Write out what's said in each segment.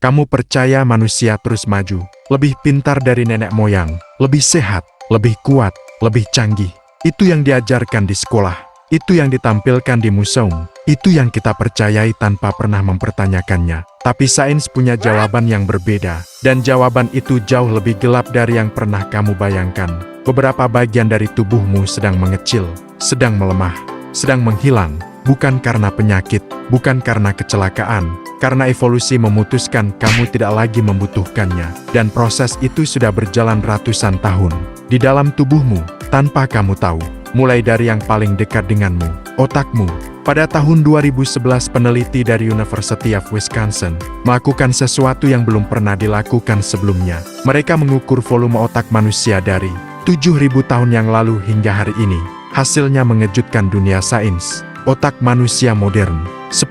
Kamu percaya manusia terus maju, lebih pintar dari nenek moyang, lebih sehat, lebih kuat, lebih canggih. Itu yang diajarkan di sekolah, itu yang ditampilkan di museum, itu yang kita percayai tanpa pernah mempertanyakannya. Tapi sains punya jawaban yang berbeda, dan jawaban itu jauh lebih gelap dari yang pernah kamu bayangkan. Beberapa bagian dari tubuhmu sedang mengecil, sedang melemah, sedang menghilang, bukan karena penyakit, bukan karena kecelakaan, karena evolusi memutuskan kamu tidak lagi membutuhkannya, dan proses itu sudah berjalan ratusan tahun di dalam tubuhmu tanpa kamu tahu. Mulai dari yang paling dekat denganmu, otakmu. Pada tahun 2011 peneliti dari University of Wisconsin melakukan sesuatu yang belum pernah dilakukan sebelumnya. Mereka mengukur volume otak manusia dari 7.000 tahun yang lalu hingga hari ini. Hasilnya mengejutkan dunia sains. Otak manusia modern 10%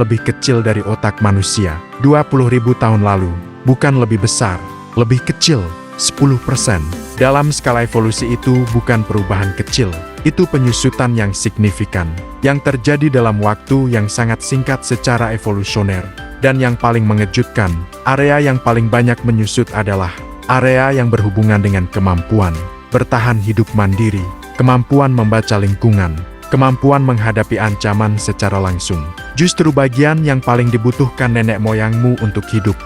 lebih kecil dari otak manusia 20.000 tahun lalu. Bukan lebih besar, lebih kecil, 10%. Dalam skala evolusi itu bukan perubahan kecil, itu penyusutan yang signifikan, yang terjadi dalam waktu yang sangat singkat secara evolusioner. Dan yang paling mengejutkan, area yang paling banyak menyusut adalah area yang berhubungan dengan kemampuan bertahan hidup mandiri, kemampuan membaca lingkungan, kemampuan menghadapi ancaman secara langsung. Justru bagian yang paling dibutuhkan nenek moyangmu untuk hidup.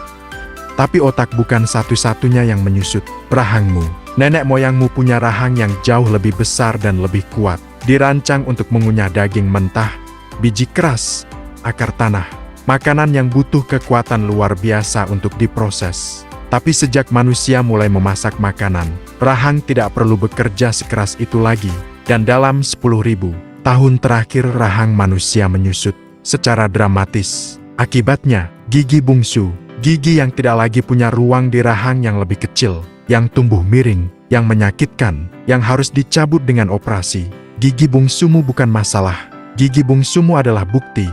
Tapi otak bukan satu-satunya yang menyusut. Rahangmu, nenek moyangmu punya rahang yang jauh lebih besar dan lebih kuat. Dirancang untuk mengunyah daging mentah, biji keras, akar tanah, makanan yang butuh kekuatan luar biasa untuk diproses. Tapi sejak manusia mulai memasak makanan, rahang tidak perlu bekerja sekeras itu lagi. Dan dalam 10.000 tahun terakhir rahang manusia menyusut secara dramatis. Akibatnya, gigi bungsu, gigi yang tidak lagi punya ruang di rahang yang lebih kecil, yang tumbuh miring, yang menyakitkan, yang harus dicabut dengan operasi. Gigi bungsumu bukan masalah. Gigi bungsumu adalah bukti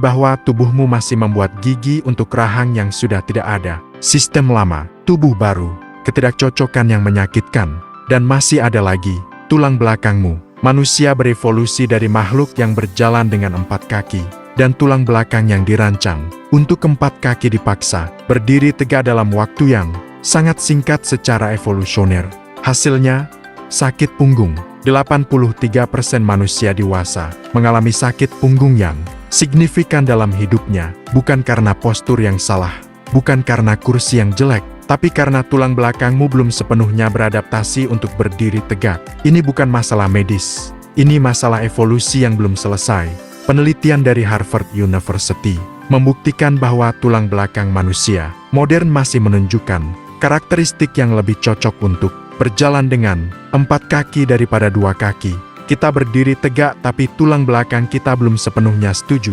bahwa tubuhmu masih membuat gigi untuk rahang yang sudah tidak ada. Sistem lama, tubuh baru, ketidakcocokan yang menyakitkan, dan masih ada lagi tulang belakangmu. Manusia berevolusi dari makhluk yang berjalan dengan 4 kaki, dan tulang belakang yang dirancang untuk 4 kaki dipaksa berdiri tegak dalam waktu yang sangat singkat secara evolusioner. Hasilnya, sakit punggung. 83% manusia dewasa mengalami sakit punggung yang signifikan dalam hidupnya, bukan karena postur yang salah, bukan karena kursi yang jelek, tapi karena tulang belakangmu belum sepenuhnya beradaptasi untuk berdiri tegak. Ini bukan masalah medis, ini masalah evolusi yang belum selesai. Penelitian dari Harvard University membuktikan bahwa tulang belakang manusia modern masih menunjukkan karakteristik yang lebih cocok untuk berjalan dengan 4 kaki daripada 2 kaki. Kita berdiri tegak tapi tulang belakang kita belum sepenuhnya setuju.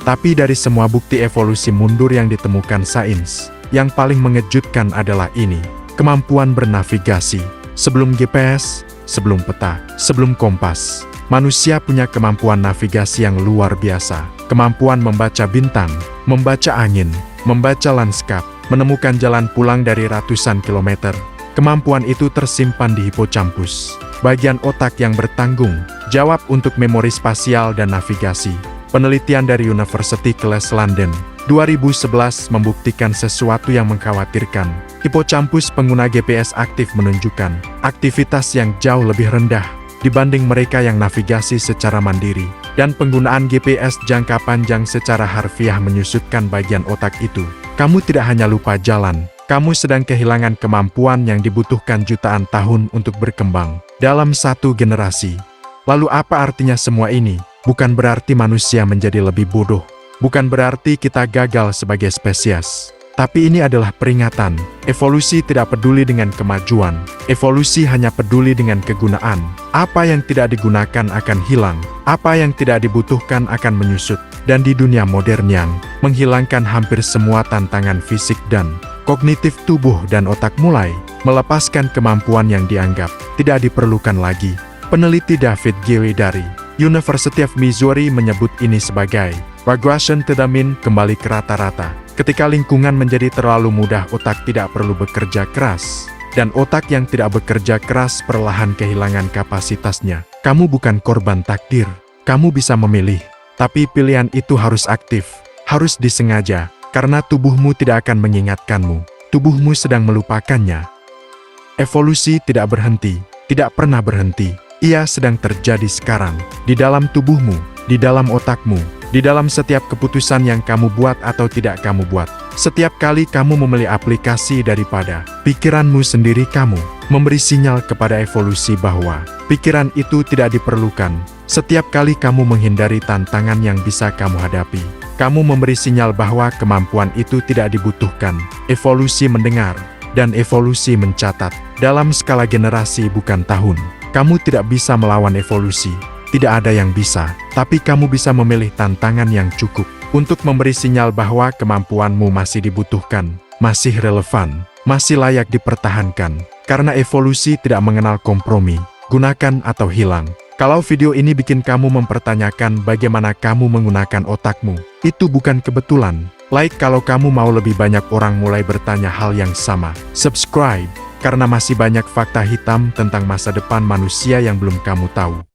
Tapi dari semua bukti evolusi mundur yang ditemukan sains, yang paling mengejutkan adalah ini: kemampuan bernavigasi. Sebelum GPS, sebelum peta, sebelum kompas, manusia punya kemampuan navigasi yang luar biasa. Kemampuan membaca bintang, membaca angin, membaca lanskap, menemukan jalan pulang dari ratusan kilometer. Kemampuan itu tersimpan di hipocampus, bagian otak yang bertanggung jawab untuk memori spasial dan navigasi. Penelitian dari University College London 2011 membuktikan sesuatu yang mengkhawatirkan. Hipocampus pengguna GPS aktif menunjukkan aktivitas yang jauh lebih rendah dibanding mereka yang navigasi secara mandiri. Dan penggunaan GPS jangka panjang secara harfiah menyusutkan bagian otak itu. Kamu tidak hanya lupa jalan, kamu sedang kehilangan kemampuan yang dibutuhkan jutaan tahun untuk berkembang dalam satu generasi. Lalu apa artinya semua ini? Bukan berarti manusia menjadi lebih bodoh. Bukan berarti kita gagal sebagai spesies. Tapi ini adalah peringatan. Evolusi tidak peduli dengan kemajuan. Evolusi hanya peduli dengan kegunaan. Apa yang tidak digunakan akan hilang. Apa yang tidak dibutuhkan akan menyusut. Dan di dunia modern yang menghilangkan hampir semua tantangan fisik dan kognitif, tubuh dan otak mulai melepaskan kemampuan yang dianggap tidak diperlukan lagi. Peneliti David Gary dari University of Missouri menyebut ini sebagai regression to the mean, kembali ke rata-rata. Ketika lingkungan menjadi terlalu mudah, otak tidak perlu bekerja keras. Dan otak yang tidak bekerja keras perlahan kehilangan kapasitasnya. Kamu bukan korban takdir. Kamu bisa memilih. Tapi pilihan itu harus aktif, harus disengaja, karena tubuhmu tidak akan mengingatkanmu. Tubuhmu sedang melupakannya. Evolusi tidak berhenti, tidak pernah berhenti. Ia sedang terjadi sekarang, di dalam tubuhmu, di dalam otakmu, di dalam setiap keputusan yang kamu buat atau tidak kamu buat. Setiap kali kamu memilih aplikasi daripada pikiranmu sendiri, kamu memberi sinyal kepada evolusi bahwa pikiran itu tidak diperlukan. Setiap kali kamu menghindari tantangan yang bisa kamu hadapi, kamu memberi sinyal bahwa kemampuan itu tidak dibutuhkan. Evolusi mendengar, dan evolusi mencatat. Dalam skala generasi bukan tahun, kamu tidak bisa melawan evolusi. Tidak ada yang bisa, tapi kamu bisa memilih tantangan yang cukup untuk memberi sinyal bahwa kemampuanmu masih dibutuhkan, masih relevan, masih layak dipertahankan. Karena evolusi tidak mengenal kompromi, gunakan atau hilang. Kalau video ini bikin kamu mempertanyakan bagaimana kamu menggunakan otakmu, itu bukan kebetulan. Like kalau kamu mau lebih banyak orang mulai bertanya hal yang sama. Subscribe, karena masih banyak fakta hitam tentang masa depan manusia yang belum kamu tahu.